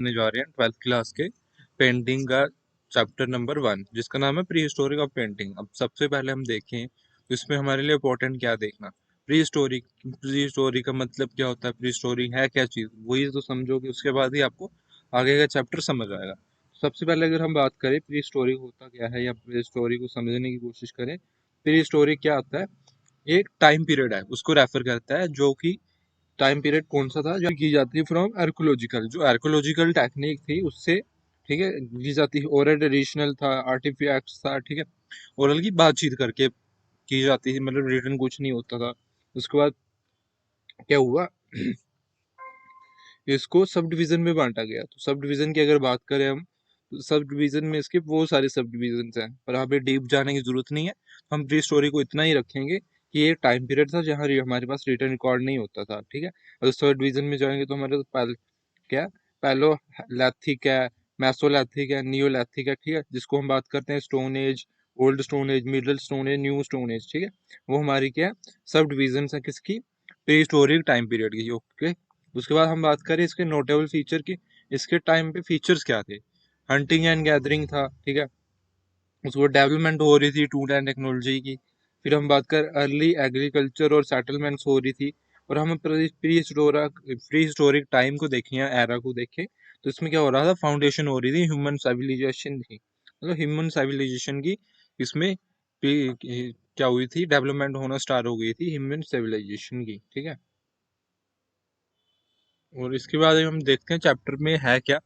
करने जा रहे हैं 12th क्लास के पेंटिंग का चैप्टर नंबर 1, जिसका नाम है प्री हिस्टोरिक ऑफ पेंटिंग। अब सबसे पहले हम देखें तो इसमें हमारे लिए इम्पोर्टेंट क्या देखना। प्री हिस्टोरी का मतलब क्या होता है, प्री हिस्टोरी है क्या चीज़, वही तो समझोगे, उसके बाद ही आपको आगे का चैप्टर समझ आएगा। सबसे पहले अगर हम बात करें प्री हिस्टोरी होता क्या है या प्री हिस्टोरी को समझने की कोशिश करें, प्री हिस्टोरी क्या होता है, ये एक टाइम पीरियड है, उसको रेफर करता है, जो कि टाइम पीरियड कौन सा था, जो की जाती है फ्रॉम आर्कोलॉजिकल, जो आर्कोलॉजिकल टेक्निक थी उससे, ठीक है, की जाती है। ओरल ट्रेडिशनल था, आर्टिफैक्ट्स था, ठीक है, ओरल की बातचीत करके की जाती थी, मतलब रिटर्न कुछ नहीं होता था। उसके बाद क्या हुआ, इसको सब डिवीजन में बांटा गया। तो सब डिवीजन की अगर बात करें हम, तो सब डिवीजन में इसके वो सारे सब डिवीजन हैं, पर यहाँ पे डीप जाने की जरूरत नहीं है। हम प्री स्टोरी को इतना ही रखेंगे कि ये टाइम पीरियड था जहाँ हमारे पास रिटर्न रिकॉर्ड नहीं होता था, ठीक है। अगर थर्ड डिवीजन में जाएंगे तो हमारे पास क्या, पैलोलैथिक है, मेसोलैथिक है, नियोलैथिक है, ठीक है, जिसको हम बात करते हैं stone age, old stone as, middle stone age, new stone age, ठीक है। वो हमारी क्या सब डिवीजन है किसकी, प्री हिस्टोरिक टाइम पीरियड की, ओके। उसके बाद हम बात करें इसके नोटेबल फीचर की, इसके टाइम पे फीचर्स क्या थे। हंटिंग एंड गैदरिंग था, ठीक है, उसको डेवलपमेंट हो रही थी टूल एंड टेक्नोलॉजी की। फिर हम बात कर अर्ली एग्रीकल्चर और सेटलमेंट्स हो रही थी। और हम प्री हिस्टोरिक टाइम को देखें या एरा को देखें, तो इसमें क्या हो रहा था, फाउंडेशन हो रही थी ह्यूमन सिविलाइजेशन की, मतलब ह्यूमन सिविलाइजेशन की इसमें क्या हुई थी, डेवलपमेंट होना स्टार्ट हो गई थी ह्यूमन सिविलाइजेशन की, ठीक है। और इसके बाद हम देखते हैं चैप्टर में है क्या।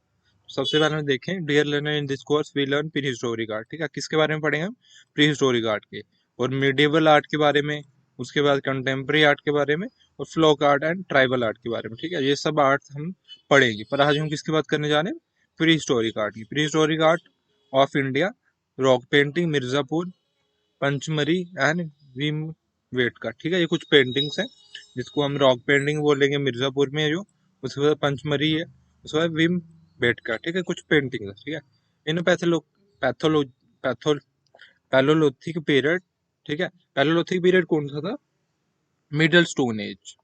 सबसे पहले हम देखें, dear learner in this course we learn prehistoric art, ठीक है, किसके बारे में पढ़ेंगे हम, प्री हिस्टोरिक आर्ट के, और मिडिवल आर्ट के बारे में, उसके बाद कंटेम्प्रेरी आर्ट के बारे में, और folk art and tribal art के बारे में, ठीक है, ये सब आर्ट हम पढ़ेंगे। पर आज हम किसकी बात करने जा रहे हैं, प्री हिस्टोरिक आर्ट की। Prehistoric art of India, rock painting Mirzapur, Pachmarhi and Bhimbetka, ठीक है, ये कुछ पेंटिंग्स हैं जिसको हम रॉक पेंटिंग बोलेंगे मिर्जापुर में, जो उसके बाद पंचमरी है, उसके बाद भीम बेटका, ठीक है, कुछ पेंटिंग है, ठीक है। इन पैथोलो पैथो पैलोलिथिक पीरियड, ठीक है, पैलोलिथिक पीरियड कौन सा था, middle stone age.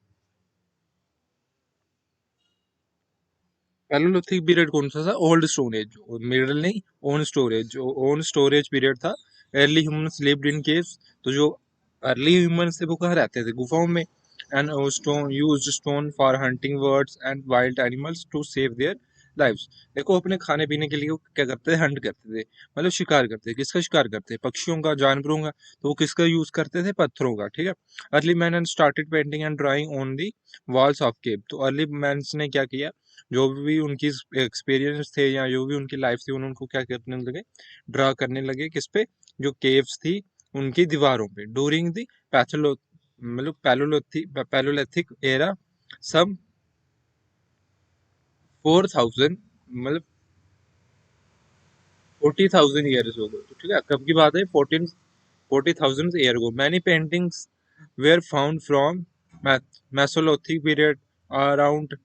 Palaeolithic period कौन सा था, ओल्ड स्टोन एज, मिडल नहीं, ओन स्टोरेज, ओन स्टोरेज पीरियड था। Early humans lived in caves, तो जो अर्ली ह्यूमंस थे वो कहाँ रहते थे, गुफाओं में। And stone used stone for hunting birds and wild animals to save their lives. देखो अपने खाने पीने के लिए वो क्या करते थे, हंट करते थे, मतलब शिकार करते थे। किसका शिकार करते थे, पक्षियों का, जानवरों का। तो वो किसका यूज करते थे, पत्थरों का, ठीक है। Early man and started painting and drawing on the walls of cave, तो अर्ली मैन ने क्या किया, जो भी उनकी एक्सपीरियंस थे या जो भी उनकी लाइफ थी, उनको क्या करने लगे, ड्रा करने लगे, किस पे, जो केव्स थी उनकी दीवारों पे। ड्यूरिंग दी पैथोलो मतलब पैलोलिथिक एरा, सब 4000 मतलब 40,000 ईयर्स हो गए, तो ठीक है, कब की बात है, 40,000 year ago. Many paintings were found from Mesolithic period around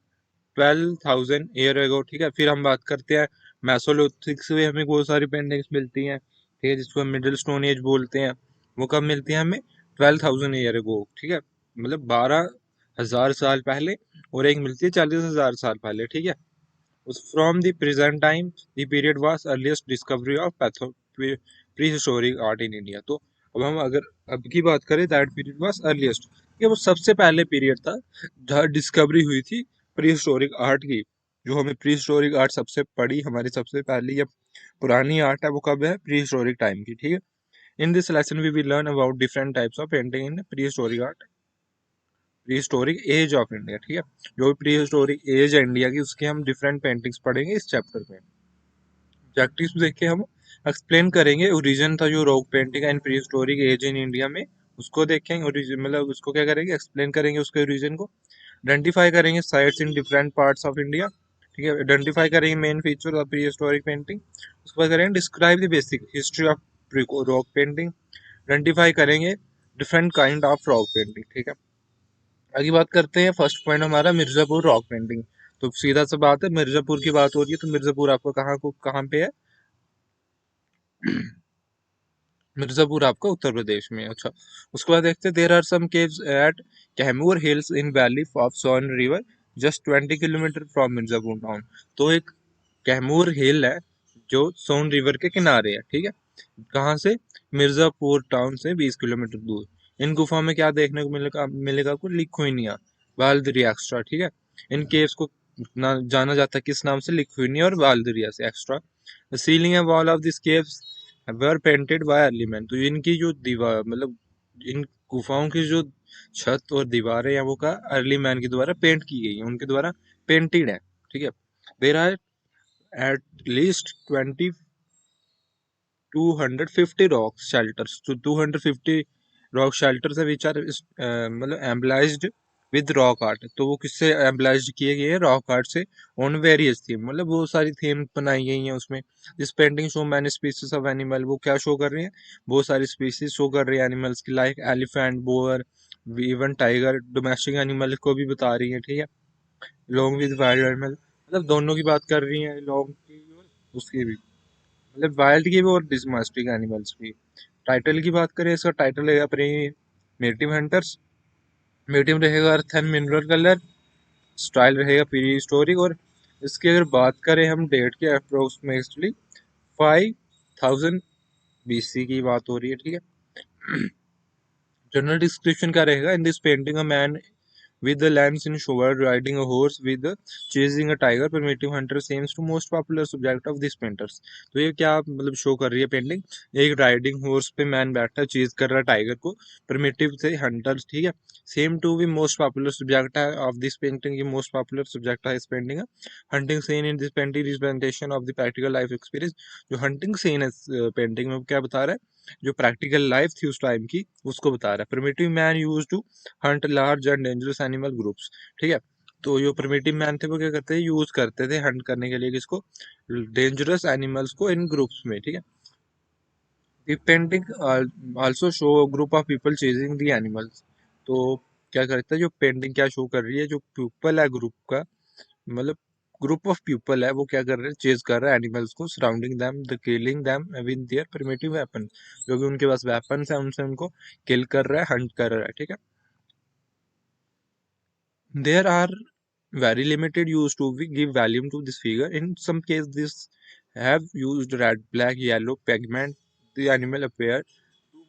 12,000 year ago, ठीक है। फिर हम बात करते हैं मेसोलिथिक से हमें बहुत सारी पेंटिंग्स मिलती हैं, ठीक है, जिसको हम मिडिल स्टोन एज बोलते हैं। वो कब मिलती है हमें, 12,000 ईयर एगो, ठीक है, मतलब 12,000 साल पहले। और एक मिलती है 40,000 साल पहले, ठीक है। उस from the present time the period was earliest discovery of prehistoric art in India. तो अब हम अगर अब की बात करें, दैट पीरियड वाज अर्लीस्ट, ये वो सबसे पहले पीरियड था जहाँ डिस्कवरी हुई थी प्री हिस्टोरिक आर्ट की। जो हमें प्री हिस्टोरिक आर्ट सबसे पड़ी, हमारी सबसे पहली या पुरानी आर्ट है, वो कब है, प्री हिस्टोरिक टाइम की, ठीक है। In this lesson we will learn about different types of painting in prehistoric art, prehistoric age of India, ठीक है। जो प्री हिस्टोरिक एज है इंडिया की, उसके हम डिफरेंट पेंटिंग्स पढ़ेंगे इस चैप्टर में। प्रैक्टिस देख के हम एक्सप्लेन करेंगे ओरिजिन था जो rock painting and prehistoric age in India में, उसको देखेंगे ओरिजिन, मतलब उसको क्या करेंगे, एक्सप्लेन करेंगे उसके ओरिजिन को। आइडेंटिफाई करेंगे sites in different parts of India, ठीक है, आइडेंटिफाई करेंगे main feature of prehistoric painting. उसके बाद करेंगे describe the basic history of rock painting, identify करेंगे different kind of rock painting, ठीक है। आगे बात करते हैं, फर्स्ट पॉइंट हमारा मिर्जापुर रॉक पेंटिंग। तो सीधा सा बात है, मिर्जापुर की बात हो रही है, तो मिर्जापुर आपको कहाँ पे है, मिर्जापुर आपका उत्तर प्रदेश में है। अच्छा, उसके बाद देखते हैं, there are some caves at Kaimur hills in valley of Son river just 20 kilometre from Mirzapur town. तो एक कैमूर हिल है जो सोन रिवर के किनारे है, ठीक है। कहाँ से? मिर्जापुर टाउन से 20 किलोमीटर दूर। इन गुफाओं में क्या देखने को मिलेगा? मिलेगा आपको लिक्विनिया, वाल्दरी एक्स्ट्रा, ठीक है। इन केव्स को जाना जाता है किस नाम से? लिक्विनिया और वाल्दरिया से extra. The ceiling and wall of this caves were painted bye early man. तो इनकी जो दीवार मतलब इन गुफाओं की जो छत और दीवारें हैं वो का अर्ली मैन के द्वारा पेंट की गई है, उनके द्वारा पेंटेड है, ठीक है। There are at least 250 rock shelters. So 250 rock shelters है which are मतलब embellished with rock art. तो वो किससे embellished किए गए हैं? रॉक आर्ट से। on various theme, मतलब बहुत सारी थीम बनाई गई हैं उसमें। This painting show many species of animal. वो क्या शो कर रही हैं? बहुत सारी स्पीसीज शो कर रही है एनिमल्स की, like elephant, boar, even tiger. Domestic animal को भी बता रही है, ठीक है। लॉन्ग विद वाइल्ड एनिमल, मतलब दोनों की बात कर रही है, लॉन्ग की और उसकी भी, मतलब वाइल्ड की भी और डोमेस्टिक एनिमल्स की। टाइटल की बात करें, इसका टाइटल है अपने नेटिव हंटर्स। मीडियम रहेगा earth and mineral colour. Style रहेगा प्री हिस्टोरिक। और इसकी अगर बात करें हम डेट के, अप्रोक्सीमेटली 5000 BC की बात हो रही है, ठीक है। जनरल डिस्क्रिप्शन क्या रहेगा? इन this painting a man with the lambs in shower riding a horse with chasing a tiger, primitive hunter seems to most popular subject of these painters। तो ये क्या मतलब शो कर रही है पेंटिंग? एक राइडिंग हॉर्स पे मैन बैठा है, चेज कर रहा है टाइगर को, प्रिमिटिव थे हंटर्स, ठीक है। सेम टू भी मोस्ट पॉपुलर सब्जेक्ट है ऑफ दिस पेंटिंग, ये मोस्ट पॉपुलर सब्जेक्ट है इस पेंटिंग का। Hunting seen in this painting representation of the practical life experience. जो हंटिंग सीन है इस पेंटिंग में, वो क्या बता रहा है? जो प्रैक्टिकल लाइफ थी उस टाइम की, उसको बता रहा है। Primitive man use to hunt large and dangerous animal groups, ठीक है। तो जो प्रिमिटिव मैन थे वो क्या करते थे? यूज करते थे हंट करने के लिए किसको? डेंजरस एनिमल्स को इन ग्रुप्स में, ठीक है। The painting also show group of people chasing the animals. तो क्या करता है जो पेंटिंग, क्या शो कर रही है? जो पीपल है ग्रुप का, मतलब ग्रुप ऑफ पीपल है, वो क्या कर रहे हैं? चेज कर रहे हैं एनिमल्स को, surrounding them, the killing them with their primitive weapon. जो भी उनके पास वेपन्स है उनसे उनको किल कर रहा है, हंट कर रहा है, ठीक है। There are very limited use to give volume to this figure. In some cases, this have used red, black, yellow pigment. The animal appear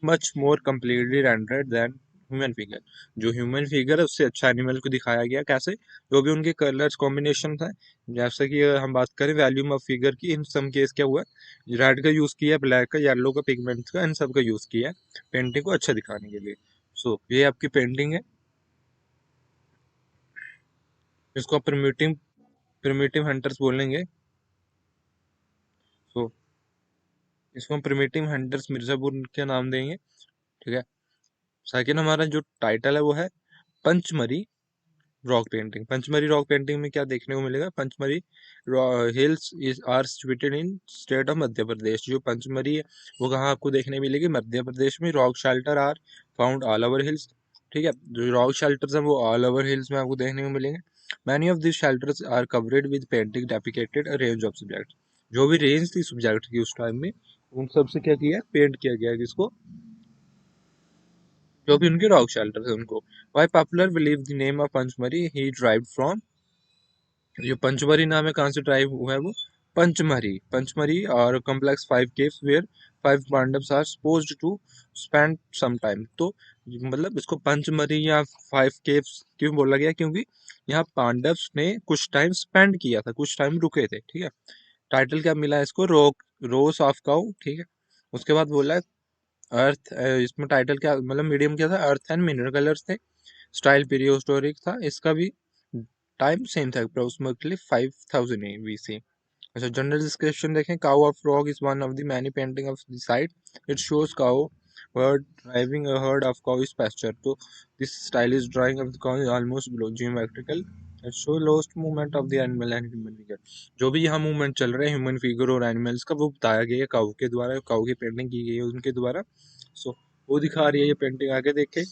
much more completely rendered than human figure. जो human figure है उससे अच्छा animal को दिखाया गया। कैसे? जो भी उनके कलर्स कॉम्बिनेशन था। जैसे कि हम बात करें वैल्यूम ऑफ फिगर की, इन सम केस क्या हुआ? रेड का यूज किया, ब्लैक का, येलो का, पिगमेंट का, इन सब का यूज किया पेंटिंग को अच्छा दिखाने के लिए। सो ये आपकी पेंटिंग है। इसको प्रिमिटिव प्रिमिटिव हंटर्स बोलेंगे। सो इसको हम प्रिमिटिव हंटर्स मिर्जापुर के नाम देंगे, ठीक है। सेकंड हमारा जो टाइटल है वो है Pachmarhi rock painting. Pachmarhi rock painting में क्या देखने को मिलेगा? Pachmarhi hills is are situated in state of Madhya Pradesh. जो पंचमरी है वो कहाँ आपको देखने मिलेगी? मध्य प्रदेश में। Rock shelter are found all over hills, ठीक है। जो रॉक शेल्टर्स हैं वो ऑल ओवर हिल्स में आपको देखने को मिलेंगे। Many of this shelters are covered with painting depicted a range of subject. जो भी रेंज थी सब्जेक्ट की उस टाइम में, उन सब से क्या किया है? पेंट किया गया है किसको? जो भी उनके रॉक शेल्टर थे उनको। Why popular believe the name of Pachmarhi he drive from. जो पंचमरी नाम है कहाँ से ड्राइव हुआ है वो? पंचमरी। पंचमरी और complex 5 caves where 5 Pandavs are supposed to spend some time. तो मतलब इसको पंचमरी या 5 caves क्यों बोला गया? क्योंकि यहाँ पांडव्स ने कुछ टाइम स्पेंड किया था, कुछ टाइम रुके थे, ठीक है। टाइटल क्या मिला है इसको? रोस ऑफ काउ, ठीक है। उसके बाद बोला है अर्थ, इसमें टाइटल क्या मतलब मीडियम क्या था? अर्थ एंड मिनरल कलर्स थे। स्टाइल पीरियोस्टोरिक था। इसका भी टाइम सेम था, अप्रोक्सीमेटली 5000 BC। अच्छा, जनरल डिस्क्रिप्शन देखें। Cow of rock is one of the many painting of the site. It shows cow herd driving a herd of cows pasture। तो this style is drawing of the cow is almost below geometrical। It show lost movement of the animal and human figure। जो भी यहाँ movement चल रहे हैं human figure और animals का, वो बताया गया है काऊ के द्वारा, काऊ की पेंटिंग की गई है उनके द्वारा। सो वो दिखा रही है ये पेंटिंग, आगे देखे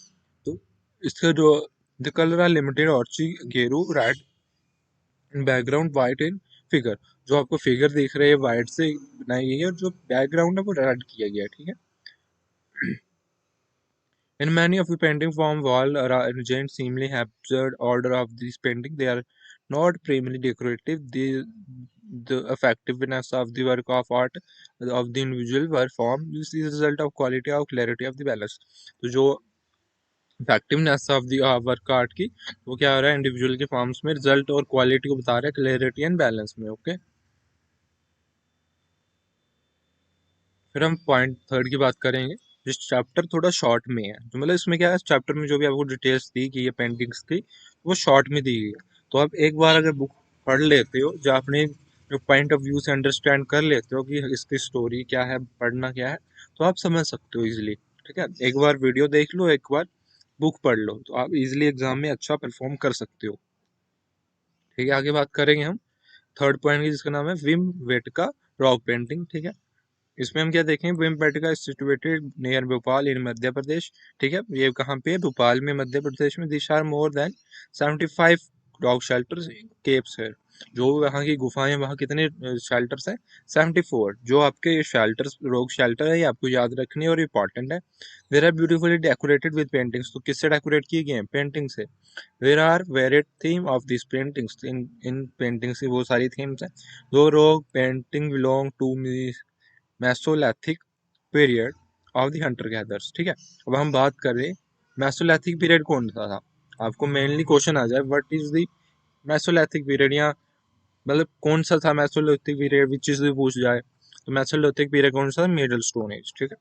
तो इसका जो द कलर आर लिमिटेड ऑर्ची geru red in background white in figure. जो आपको फिगर दिख रहे हैं वाइट से बनाई गई है, और जो बैकग्राउंड है वो रेड किया गया है, ठीक है। In many of the painting form wall arranged seemingly absurd order of these painting, they are not primarily decorative. the effectiveness of the work of art of the individual were formed. This is the result of quality of clarity of the balance. तो जो effectiveness of the work art की वो क्या हो रहा है individual के forms में रिजल्ट और क्वालिटी को बता रहा है क्लैरिटी एंड बैलेंस में। ओके, फिर हम पॉइंट थर्ड की बात करेंगे। जिस चैप्टर थोड़ा शॉर्ट में है, तो मतलब इसमें क्या है, चैप्टर में जो भी आपको डिटेल्स दी कि ये पेंटिंग्स की वो शॉर्ट में दी गई है। तो आप एक बार अगर बुक पढ़ लेते हो, जो आपने जो पॉइंट ऑफ व्यू से अंडरस्टैंड कर लेते हो कि इसकी स्टोरी क्या है, पढ़ना क्या है, तो आप समझ सकते हो इजिली। ठीक है, एक बार वीडियो देख लो, एक बार बुक पढ़ लो, तो आप इजिली एग्जाम में अच्छा परफॉर्म कर सकते हो। ठीक है, आगे बात करेंगे हम थर्ड पॉइंट की, जिसका नाम है विम वेट का रॉक पेंटिंग। ठीक है, इसमें हम क्या देखेंगे, भीमबेटका सिचुएटेड नियर भोपाल इन मध्य प्रदेश। ठीक है, ये कहाँ पे है, भोपाल में, मध्य प्रदेश में। This are more than 75 dog shelters caves है। जो वहाँ की गुफाएं, वहाँ कितने शेल्टर्स हैं, 74। जो आपके शेल्टर्स, रोग शेल्टर है, ये आपको याद रखनी है और इम्पॉर्टेंट है। There are beautifully decorated with paintings. तो किससे डेकोरेट किए गए हैं, पेंटिंग से। There are varied theme of this paintings, इन पेंटिंग्स की बहुत सारी थीम्स हैं। दो rock painting belong to mesolithic period of the hunter gathers. ठीक है, अब हम बात करें मेसोलिथिक पीरियड कौन सा था। आपको मेनली क्वेश्चन आ जाए what is the Mesolithic period, या मतलब कौन सा था मेसोलिथिक पीरियड, विच चीज भी पूछ जाए तो मेसोलिथिक पीरियड कौन सा, मिडिल स्टोन एज। ठीक है,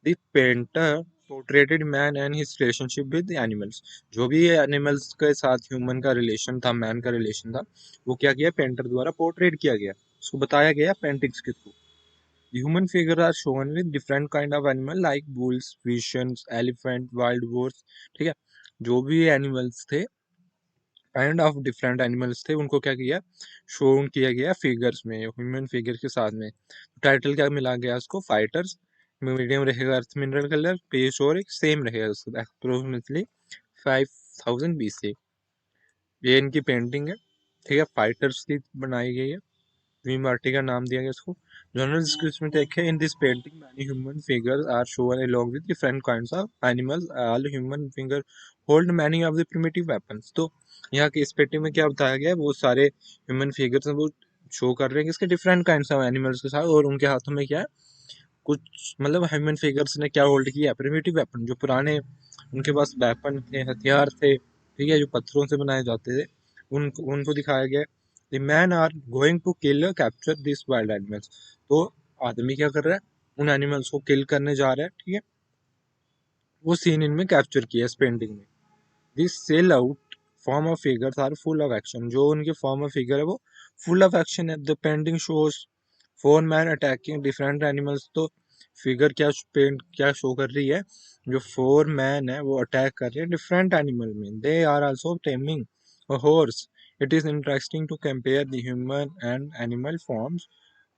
the painter portrayed man and his relationship with animals. जो भी एनिमल्स के साथ ह्यूमन का रिलेशन था, मैन का रिलेशन था, वो क्या किया, पेंटर द्वारा पोर्ट्रेट किया गया, उसको बताया गया पेंटिंग्स के through. Human figures are shown with different kind of animal like bulls, visions, elephant, wild boars। ठीक है, जो भी एनिमल्स थे, काइंड ऑफ डिफरेंट एनिमल्स थे, उनको क्या किया, शोन किया गया फिगर्स में, ह्यूमन फिगर के साथ में। टाइटल क्या मिला गया उसको, फाइटर्स। मीडियम रहेगा अर्थ मिनरल कलर, पेस और एक सेम रहेगा उसका, अप्रोक्सीमेटली 5000 BC। ये इनकी पेंटिंग है। ठीक है, फाइटर्स की बनाई गई है, वी मार्टी का नाम दिया गया इसको। जनरल डिस्क्रिप्शन में देखें, in this painting many human figures are shown along with different kinds of animals, all human finger hold many of the primitive weapons. तो यहाँ की इस पेंटिंग में क्या बताया गया है, वो सारे ह्यूमन फिगर्स हैं, वो शो कर रहे हैं कि इसके डिफरेंट काइंड्स ऑफ एनिमल्स के साथ, और उनके हाथों में क्या है, कुछ मतलब ह्यूमन फिगर्स ने क्या होल्ड किया, प्रिमिटिव वेपन, जो पुराने उनके पास वेपन थे, हथियार थे। ठीक है, जो पत्थरों से बनाए जाते थे, उनको उनको दिखाया गया। The man are going to kill capture this wild animals. तो आदमी क्या कर रहा है, उन एनिमल्स को किल करने जा रहा है। ठीक है, वो सीन इनमें कैप्चर किया इस पेंटिंग में। This cell out form of figures are full of action. जो उनके फॉर्म ऑफ फिगर है वो फुल ऑफ एक्शन है। The painting shows 4 man attacking different animals. तो फिगर क्या पेंट क्या शो कर रही है, जो 4 मैन है वो अटैक कर रहे हैं डिफरेंट एनिमल में। They are also taming a horse. It is interesting to compare the human and animal forms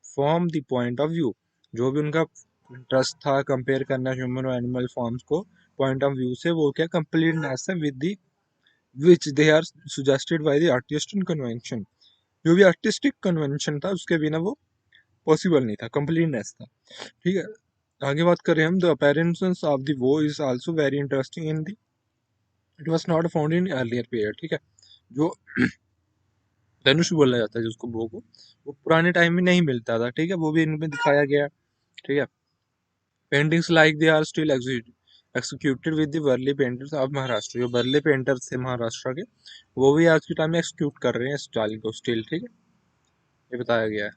from the point of view. जो भी उनका इंटरेस्ट था कंपेयर करना ह्यूमन और एनिमल फॉर्म्स को पॉइंट ऑफ व्यू से, वो क्या कंप्लीटनेस है with the which they are suggested by the artistic convention। जो भी आर्टिस्टिक कन्वेंशन था उसके बिना वो पॉसिबल नहीं था, कंप्लीटनेस था। ठीक है, आगे बात करें हम, द अपीयरेंस ऑफ द वो is also very interesting in the, it was not found in earlier period. ठीक है, जो धनुष बोला जाता है जिसको बो को, वो पुराने टाइम में नहीं मिलता था। ठीक है, वो भी इनमें दिखाया गया। ठीक है, paintings like they are still executed with the Warli painters of Maharashtra. जो वर्ली पेंटर्स थे महाराष्ट्र के, वो भी आज के टाइम में एक्सिक्यूट कर रहे हैं स्टाइल को स्टिल। ठीक है, ये बताया गया है।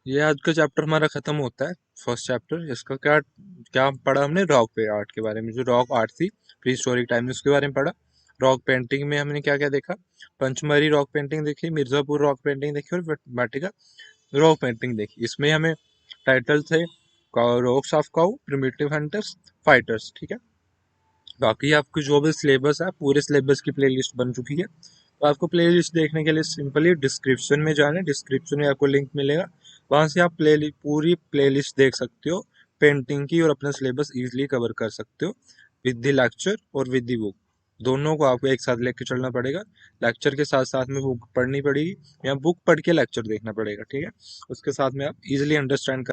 ये आज का चैप्टर हमारा खत्म होता है, फर्स्ट चैप्टर। इसका क्या क्या पढ़ा हमने, रॉक पे आर्ट के बारे में, जो रॉक आर्ट थी प्री हिस्टोरिक टाइम में, उसके बारे में पढ़ा। रॉक पेंटिंग में हमने क्या क्या देखा, पंचमढ़ी रॉक पेंटिंग देखी, मिर्जापुर रॉक पेंटिंग देखी, और बाटिका रॉक पेंटिंग देखी। इसमें हमें टाइटल थे rocks of cow, primitive hunters, fighters. ठीक है, बाकी आपकी जो भी सिलेबस है, पूरे सिलेबस की प्लेलिस्ट बन चुकी है। तो आपको प्लेलिस्ट देखने के लिए सिंपली डिस्क्रिप्शन में जाना है, डिस्क्रिप्शन में आपको लिंक मिलेगा, वहां से आप पूरी प्लेलिस्ट देख सकते हो पेंटिंग की, और अपना सिलेबस इजीली कवर कर सकते हो विद द लेक्चर और विद द बुक। दोनों को आपको एक साथ लेके चलना पड़ेगा, लेक्चर के साथ साथ में बुक पढ़नी पड़ेगी, या बुक पढ़ के लेक्चर देखना पड़ेगा। ठीक है, उसके साथ में आप इजिली अंडरस्टैंड